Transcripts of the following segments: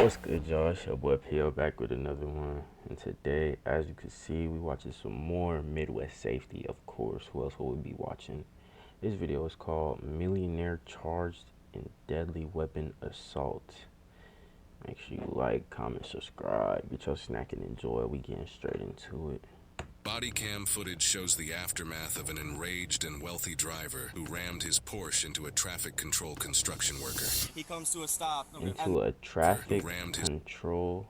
What's good, y'all? It's your boy P.O. back with another one. And today, as you can see, we watching some more Midwest safety, of course. Who else will we be watching? This video is called Millionaire Charged in Deadly Weapon Assault. Make sure you like, comment, subscribe, get your snack and enjoy. We getting straight into it. Body cam footage shows the aftermath of an enraged and wealthy driver who rammed his Porsche into a traffic control construction worker. He comes to a stop. Into a traffic control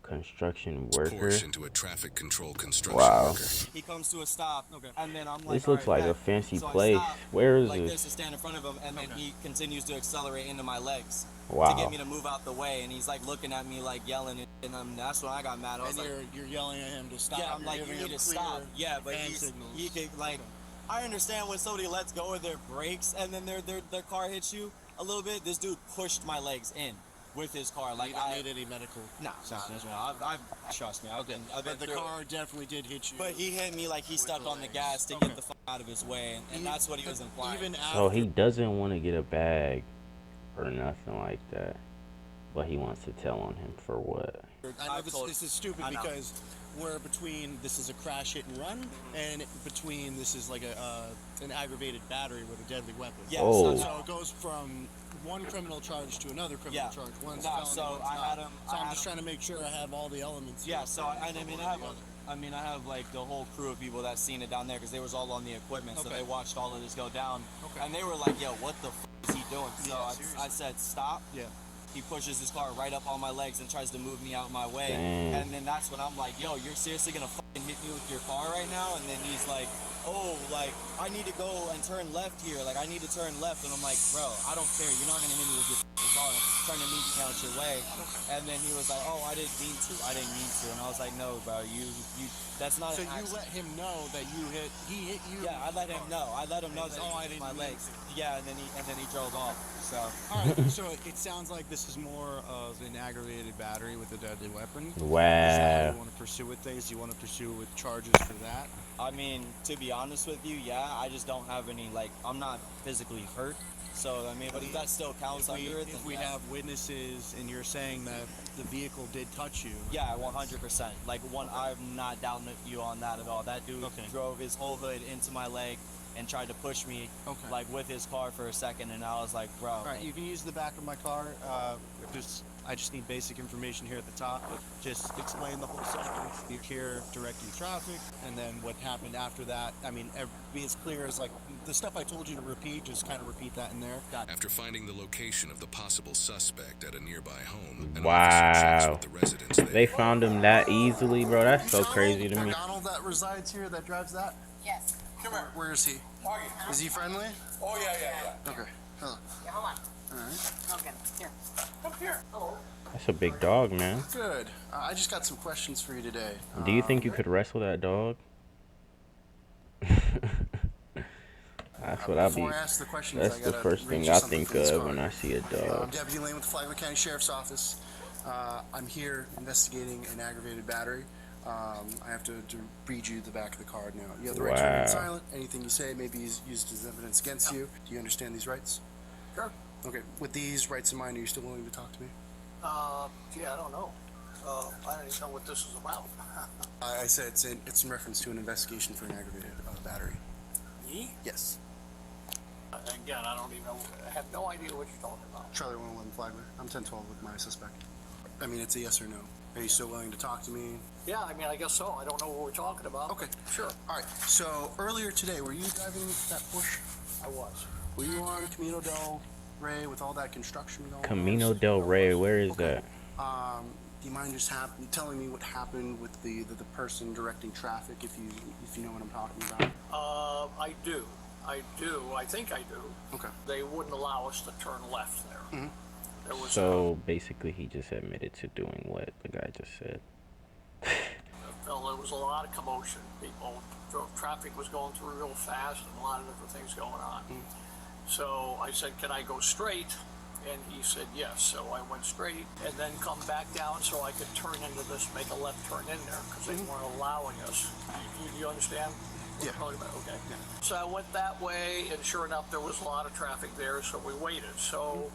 construction worker. Porsche into a traffic control construction Wow. worker. He comes to a stop, and then I'm like, This looks like a fancy place. Where is like this? To stand in front of him, and then he continues to accelerate into my legs Wow. to get me to move out the way, and he's like looking at me like yelling, and that's when I got mad. I was and like, you're yelling at him to stop. yeah, I'm like, you need to stop. Yeah, but he could like, I understand when somebody lets go of their brakes and then their car hits you a little bit. This dude pushed my legs in with his car. Like, you don't need any medical. No. Trust me. I've been but the car definitely did hit you. But he hit me like he stepped on the gas to get the fuck out of his way, and that's what he was implying. Even after, So he doesn't want to get a bag or nothing like that, but he wants to tell on him for what? I know this is stupid because we're between this is a crash hit and run, and between this is like an aggravated battery with a deadly weapon. Yeah. Oh. So it goes from one criminal charge to another criminal charge. One's felony, so one's I not. had him. So I'm just trying to make sure I have all the elements. Yeah. So I have like the whole crew of people that seen it down there because they was all on the equipment, so they watched all of this go down, and they were like, "Yo, what the f is he doing?" So I said, "Stop." Yeah. He pushes his car right up on my legs and tries to move me out my way. Damn. And then that's when I'm like, yo, you're seriously gonna fucking hit me with your car right now? And then he's like, oh, like, I need to go and turn left here. Like, I need to turn left. And I'm like, bro, I don't care. You're not gonna hit me with your fucking car. Trying to meet me out your way. And then he was like, oh, I didn't mean to. And I was like, no, bro, that's not an accident. So you let him know that he hit you? Yeah, I let him know. I let him know that I didn't my legs. Yeah, and then he drove off. So. All right. So it sounds like this is more of an aggravated battery with a deadly weapon. Wow. Is that how you want to pursue with things? You want to pursue with charges for that? I mean, to be honest with you, yeah. I just don't have any I'm not physically hurt. So, I mean, but if that still counts under it, then if we have witnesses and you're saying that the vehicle did touch you. Yeah, 100%. I'm not doubting you on that at all. That dude drove his whole hood into my leg and tried to push me, with his car for a second, and I was like, bro. All right, you can use the back of my car. I just need basic information here at the top. Just explain the whole sequence. You're here directing traffic, and then what happened after that. I mean, be as clear as the stuff I told you to repeat. Just kind of repeat that in there. After finding the location of the possible suspect at a nearby home, Wow. the residents They found him that easily, bro. That's so crazy to me. Donald that resides here, that drives that? Yes. Come here. Where is he? Is he friendly? Oh, yeah. Okay. Hello. Yeah, hold on. All right. Okay, here. Come here. Hello. That's a big dog, man. Good. I just got some questions for you today. Do you think you could wrestle that dog? That's what Before I ask the questions, That's the first thing I think of when I see a I'm dog. Deputy Lane with the Flagler County Sheriff's Office. I'm here investigating an aggravated battery. I have to read you the back of the card now. You have the right to remain silent. Anything you say may be used as evidence against you. Do you understand these rights? Sure. Okay. With these rights in mind, are you still willing to talk to me? Gee, I don't know. I don't even know what this is about. I said it's in reference to an investigation for an aggravated battery. Me? Yes. Again, I don't even know. I have no idea what you're talking about. Charlie 111 Flagler. I'm 1012 with my suspect. I mean, it's a yes or no. Are you still willing to talk to me? Yeah, I mean, I guess so. I don't know what we're talking about. Okay. Sure. All right. So earlier today, were you driving that Porsche? I was. Were you on Camino del Rey with all that construction going on? Camino del Rey, where is that? Do you mind just telling me what happened with the person directing traffic, if you know what I'm talking about? I do. I think I do. Okay. They wouldn't allow us to turn left there. Mm-hmm. There was So basically, he just admitted to doing what the guy just said. well, there was a lot of commotion. Traffic was going through real fast, and a lot of different things going on. So I said, "Can I go straight?" And he said yes. So I went straight, and then come back down so I could turn into this, make a left turn in there because they weren't allowing us. You understand? Yeah. Okay. So I went that way, and sure enough, there was a lot of traffic there, so we waited. So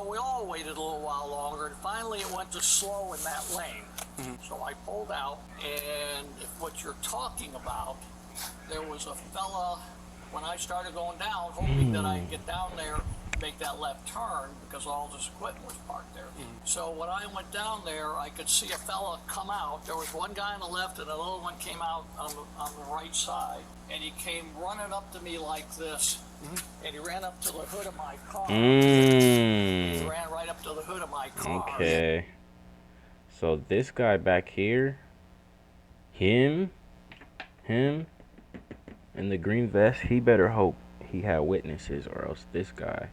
we all waited a little while longer, and finally it went to slow in that lane. So I pulled out, and what you're talking about, there was a fella, when I started going down, hoping that I'd get down there, make that left turn, because all this equipment was parked there. So when I went down there, I could see a fella come out. There was one guy on the left, and another one came out on the right side, and he came running up to me like this, and he ran up to the hood of my car. He ran right up to the hood of my car. Okay. So this guy back here, him, in the green vest, he better hope he had witnesses, or else this guy,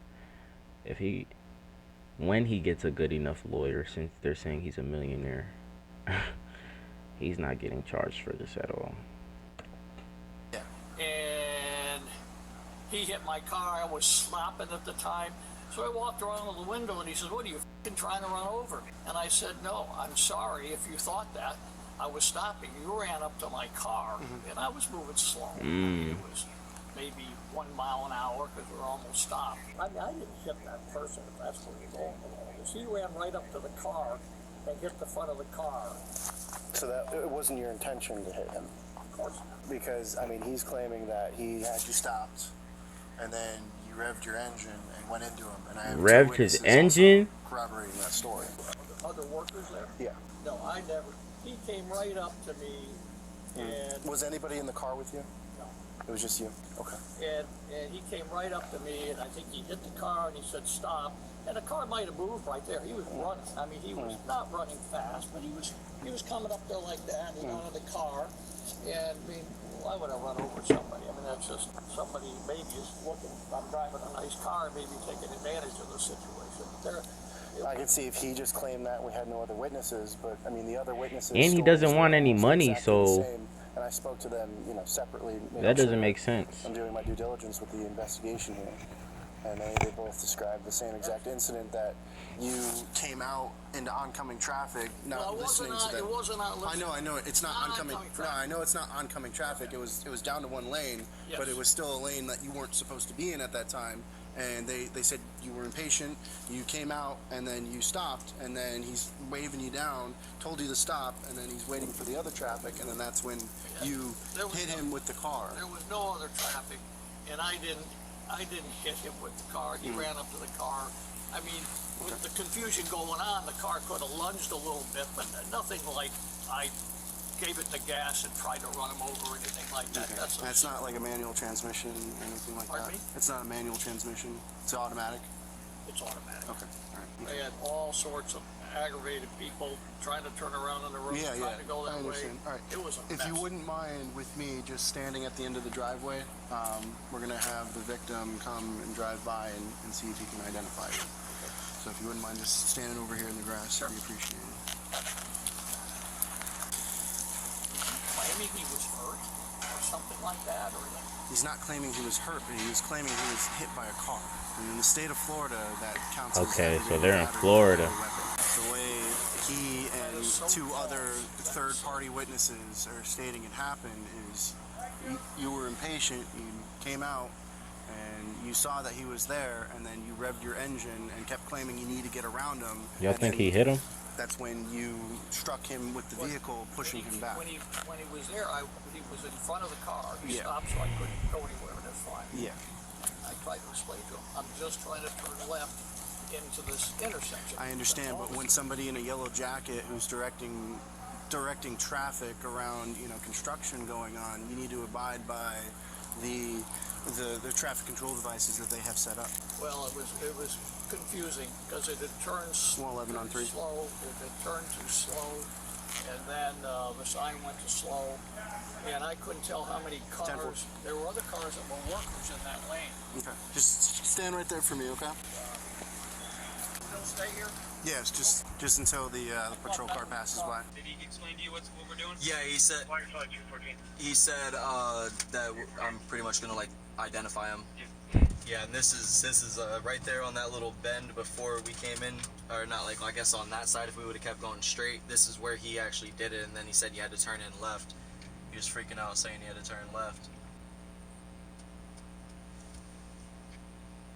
when he gets a good enough lawyer, since they're saying he's a millionaire, he's not getting charged for this at all. And he hit my car. I was slopping at the time. So I walked around to the window, and he said, "What are you f***ing trying to run over me?" And I said, "No, I'm sorry if you thought that. I was stopping. You ran up to my car, and I was moving slow. I mean, it was maybe 1 mile an hour because we were almost stopped. I mean, I didn't hit that person, if that's what you're going for. Because he ran right up to the car and hit the front of the car. So that it wasn't your intention to hit him? Of course not. Because, I mean, he's claiming that he had you stopped, and then you revved your engine and went into him. And I have Revved his engine? Corroborating that story. Other workers there? Yeah. No, I never. He came right up to me, and Was anybody in the car with you? no. It was just you? Okay. And he came right up to me, and I think he hit the car, and he said, "Stop." And the car might have moved right there. He was running. I mean, he was not running fast, but he was coming up there like that, and out of the car. And I mean, why would I run over somebody? I mean, that's just somebody maybe is looking. I'm driving a nice car, maybe taking advantage of the situation. I can see if he just claimed that we had no other witnesses, but I mean the other witnesses. And he doesn't want any money, so and I spoke to them, separately. that doesn't make sense. I'm doing my due diligence with the investigation here, and they both described the same exact incident, that you came out into oncoming traffic, not listening to them. It wasn't on listening. I know, it's not oncoming. No, traffic. I know it's not oncoming traffic. It was down to one lane, Yes. but it was still a lane that you weren't supposed to be in at that time. And they said you were impatient, you came out, and then you stopped, and then he's waving you down, told you to stop, and then he's waiting for the other traffic, and then that's when you hit him with the car. There was no other traffic, and I didn't hit him with the car. He ran up to the car. I mean, with the confusion going on, the car could have lunged a little bit, but nothing like I gave it the gas and tried to run him over or anything like that. Okay. That's not like a manual transmission or anything like Pardon that? me? It's not a manual transmission? It's automatic? It's automatic. Okay, all right. They had all sorts of aggravated people trying to turn around on the road, trying to go that way. understand. All right. It was a If mess. you wouldn't mind with me just standing at the end of the driveway, we're going to have the victim come and drive by and see if he can identify you. So if you wouldn't mind just standing over here in the grass, I'd be appreciated. Claiming he was hurt or something like that, or He's not claiming he was hurt, but he was claiming he was hit by a car. And in the state of Florida, that counts as Okay, so aggravated they're in battery Florida. with a weapon. The way he and two other third-party witnesses are stating it happened is you were impatient, you came out, and you saw that he was there, and then you revved your engine and kept claiming you need to get around him. Y'all think he hit him? That's when you struck him with the vehicle, pushing him back. When he was there, he was in front of the car. He Yeah. stopped, so I couldn't go anywhere, and that's fine. Yeah. I tried to explain to him, I'm just trying to turn left into this intersection. I understand, but when somebody in a yellow jacket who's directing traffic around, construction going on, you need to abide by the traffic control devices that they have set up. Well, it was confusing because it had turned 11 on 3. slow. It had turned too slow, and then the sign went to slow, and I couldn't tell how many 10-4. cars. There were other cars that were workers in that lane. Okay. Just stand right there for me, okay? They'll stay here. Yes, just until the patrol car passes by. Did he explain to you what we're doing? Yeah, he said that I'm pretty much gonna identify him. Yeah, and this is right there on that little bend before we came in, or not I guess on that side if we would have kept going straight. This is where he actually did it, and then he said you had to turn in left. He was freaking out saying he had to turn left.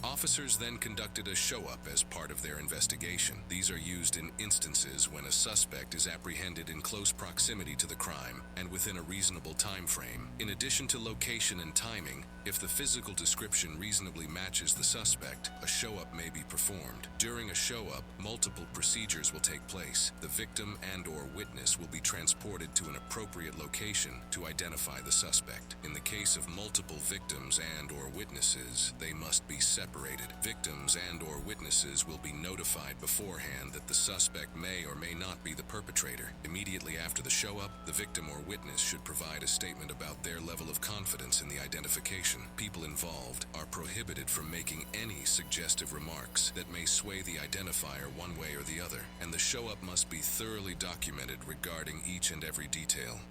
Officers then conducted a show-up as part of their investigation. These are used in instances when a suspect is apprehended in close proximity to the crime and within a reasonable time frame. In addition to location and timing, if the physical description reasonably matches the suspect, a show-up may be performed. During a show-up, multiple procedures will take place. The victim and/or witness will be transported to an appropriate location to identify the suspect. In the case of multiple victims and/or witnesses, they must be separated. Victims and/or witnesses will be notified beforehand that the suspect may or may not be the perpetrator. Immediately after the show-up, the victim or witness should provide a statement about their level of confidence in the identification. People involved are prohibited from making any suggestive remarks that may sway the identifier one way or the other, and the show-up must be thoroughly documented regarding each and every detail.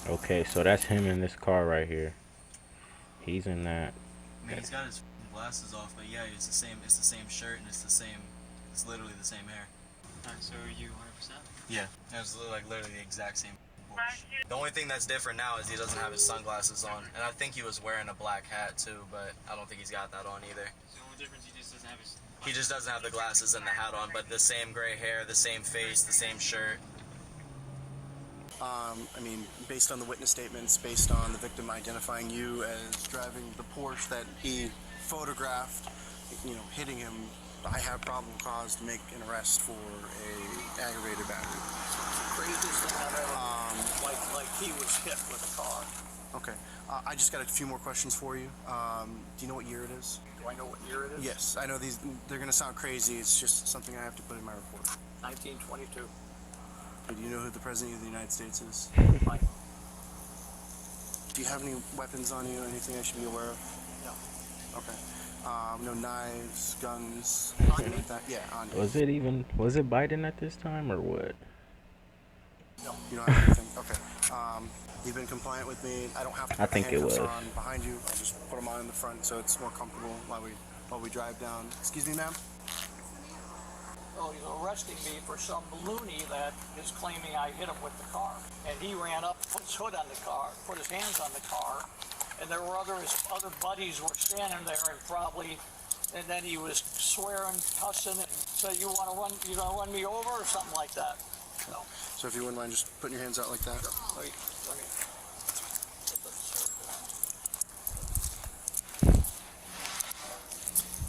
Okay, so that's him in this car right here. He's in that. I mean, he's got his glasses off, but yeah, it's the same shirt, and it's literally the same hair. Alright, so are you 100%? Yeah, it's like literally the exact same Porsche. The only thing that's different now is he doesn't have his sunglasses on, and I think he was wearing a black hat too, but I don't think he's got that on either. So the only difference, he just doesn't have his... He just doesn't have the glasses and the hat on, but the same gray hair, the same face, the same shirt. I mean, based on the witness statements, based on the victim identifying you as driving the Porsche that he photographed, you know, hitting him, I have probable cause to make an arrest for a aggravated battery. Craziest thing I've ever, like he was hit with a car. Okay. I just got a few more questions for you. Do you know what year it is? Do I know what year it is? Yes, I know they're going to sound crazy. It's just something I have to put in my report. 1922. Do you know who the President of the United States is? Mike. Do you have any weapons on you, anything I should be aware of? No. Okay. No knives, guns, On anything me? like that? Yeah, on you. Was it Biden at this time or what? No. You don't have anything? Okay. You've been compliant with me. I don't have to I put the think it handcuffs was. on behind you. I'll just put them on in the front so it's more comfortable while we drive down. Excuse me, ma'am? Oh, he's arresting me for some loony that is claiming I hit him with the car. And he ran up, put his hood on the car, put his hands on the car, and there were his other buddies were standing there and then he was swearing, cussing, and said, you gonna run me over or something like that. No. So if you wouldn't mind just putting your hands out like that. Let me.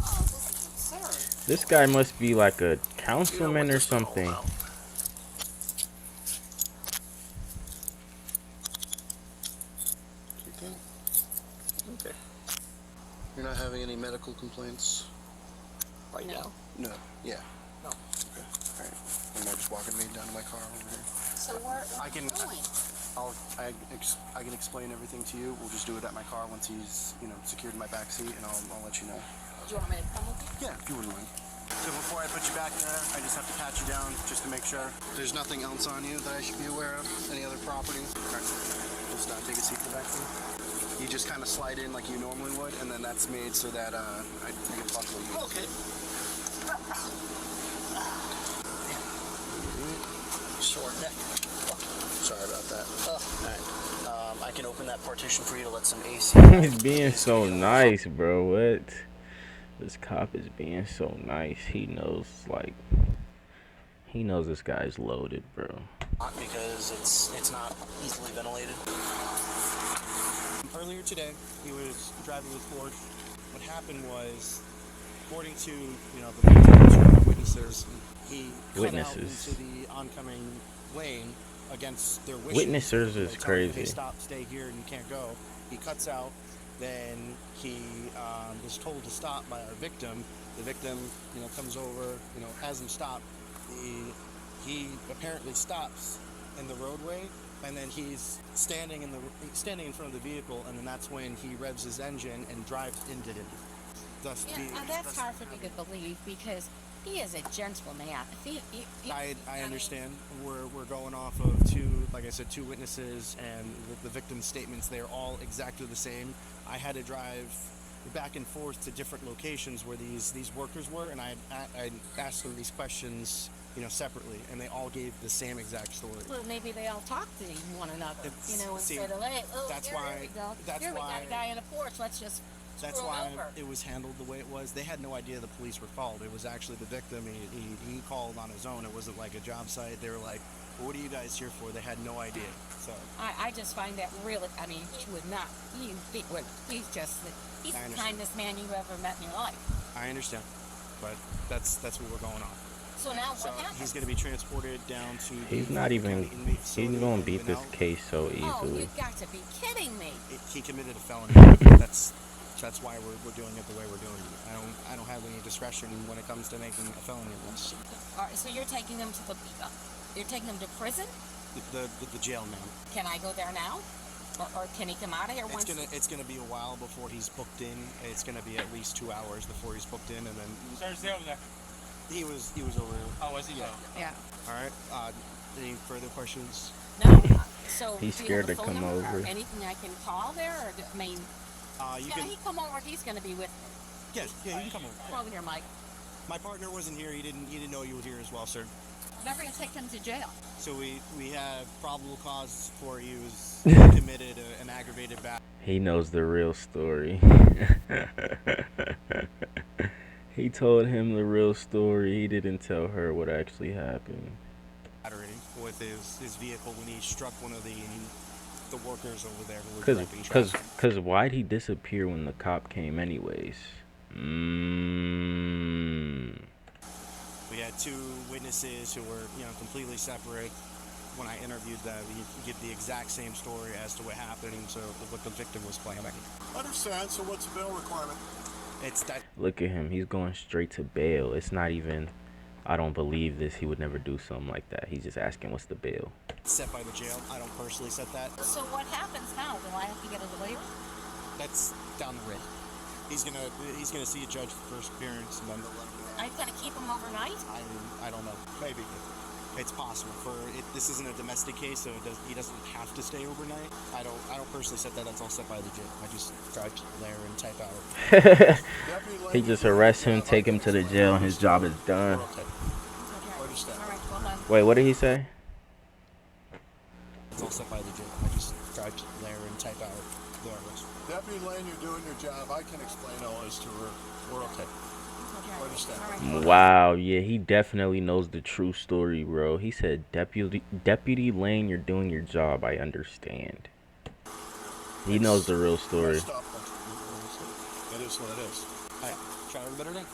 Oh, this is absurd. This guy must be like a councilman or something. Okay. You're not having any medical complaints? Right No. now? No. Yeah. No. Okay. All right. And they're just walking me down to my car over here. So where I are can- you going? I can explain everything to you. We'll just do it at my car once he's, secured in my back seat, and I'll let you know. Do you want me to come with you? Yeah, if you wouldn't mind. So before I put you back there, I just have to pat you down just to make sure. There's nothing else on you that I should be aware of? Any other property? Okay. Just take a seat in the back seat. You just kind of slide in like you normally would, and then that's made so that I can buckle you. Okay. Short neck. Sorry about that. Alright. I can open that partition for you to let some AC. He's being so nice, bro. What? This cop is being so nice. He knows this guy's loaded, bro. Because it's not easily ventilated. Earlier today, he was driving with Porsche. What happened was, according to the victims, witnesses, he cut out into the oncoming lane against their wishes. Witnessers is They tell him, crazy. "Hey, stop, stay here, and you can't go." He cuts out. Then he was told to stop by our victim. The victim, comes over, has him stop. He apparently stops in the roadway, and then he's standing in front of the vehicle, and then that's when he revs his engine and drives into him. Thus That's hard for me to believe because he is a gentleman. I understand. We're going off of two witnesses, and the victim's statements. They're all exactly the same. I had to drive back and forth to different locations where these workers were, and I asked them these questions, separately, and they all gave the same exact story. Well, maybe they all talk to one another, See, instead of, hey, oh, that's here why- we go. that's Here we why- got a guy on a porch. Let's just That's scroll why over. it was handled the way it was. They had no idea the police were called. It was actually the victim. He called on his own. It wasn't like a job site. They were like, well, what are you guys here for? They had no idea. So I just find that really, I mean, he would not, he's the I understand. kindest man you ever met in your life. I understand, but that's what we're going on. So now So what happens? he's going to be transported down to. He's the not even. county inmate He's facility gonna in beat this Grinnell. case so Oh, easily. you got to be kidding me. He committed a felony. That's why we're doing it the way we're doing it. I don't have any discretion when it comes to making a felony arrest. All right, so you're taking him to you're taking him to prison? The jail, ma'am. Can I go there now? Or can he come out of here once? It's gonna be a while before he's booked in. It's gonna be at least 2 hours before he's booked in, and then. Sir, stay over there. He was over there. Oh, was he? Yeah. All right. Any further questions? No. So He's do you have scared a to phone come number or over. anything I can call there? Or I mean, You can can. he come over? He's going to be with me. Yes. Yeah. You can come over. Come over here, Mike. My partner wasn't here. He didn't know you were here as well, sir. Never going to take him to jail. So we have probable cause for you committed an aggravated battery. He knows the real story. He told him the real story. He didn't tell her what actually happened. With his vehicle when he struck one of the workers over there who were directing traffic. Cause why'd he disappear when the cop came anyways? We had 2 witnesses who were completely separate. When I interviewed them, he give the exact same story as to what happened, so what the victim was claiming. Understand. So what's the bail requirement? It's that. Look at him. He's going straight to bail. It's not even. I don't believe this. He would never do something like that. He's just asking what's the bail. Set by the jail. I don't personally set that. So what happens now? Do I have to get a waiver? That's down the road. He's gonna see a judge for first appearance, and then they'll let him know. Are you going to keep him overnight? I don't know. Maybe. It's possible. This isn't a domestic case, so he doesn't have to stay overnight. I don't personally set that. That's all set by the jail. I just drive there and type out. He just arrests him, take him to the jail, and his job is done. Okay. All right, well done. Wait, what did he say? It's all set by the jail. I just drive there and type out the arrest. Deputy Lane, you're doing your job. I can explain all this to her. We're okay. Okay. Understand. All right. Wow, yeah, he definitely knows the true story, bro. He said, Deputy Lane, you're doing your job. I understand. He knows the real story. Stop. It is what it is. Try to have a better day.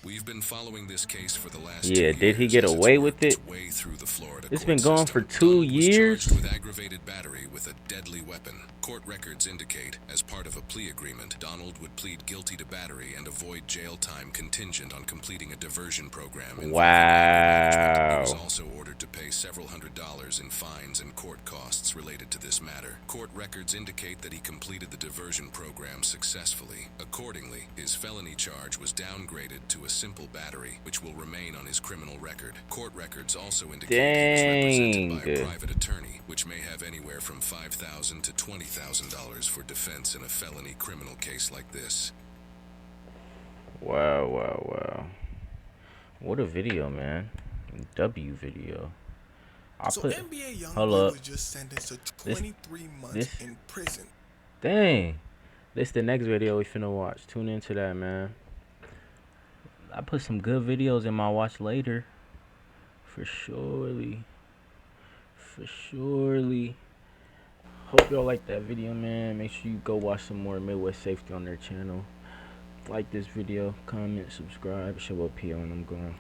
We've been following this case for the last Yeah, 2 years did he get as it's away with worked it? its way through the Florida It's court been going system. for 2 Donald was years? charged with aggravated battery with a deadly weapon. Court records indicate, as part of a plea agreement, Donald would plead guilty to battery and avoid jail time contingent on completing a diversion program. He was also ordered to pay several $100s in fines and court costs related to this matter. Court records indicate that he completed the diversion program successfully. Accordingly, his felony charge was downgraded to a simple battery, which will remain on his criminal record. Court records also indicate he was represented by a private attorney, which may have anywhere from $5,000 to $20,000 for defense in a felony criminal case like this. Wow. What a video, man. W video. NBA Hold was just sentenced to 23 months in prison. Dang. This the next video we finna watch. Tune into that, man. I put some good videos in my watch later. For surely. Hope y'all like that video, man. Make sure you go watch some more Midwest Safety on their channel. Like this video, comment, subscribe, show up here, and I'm going.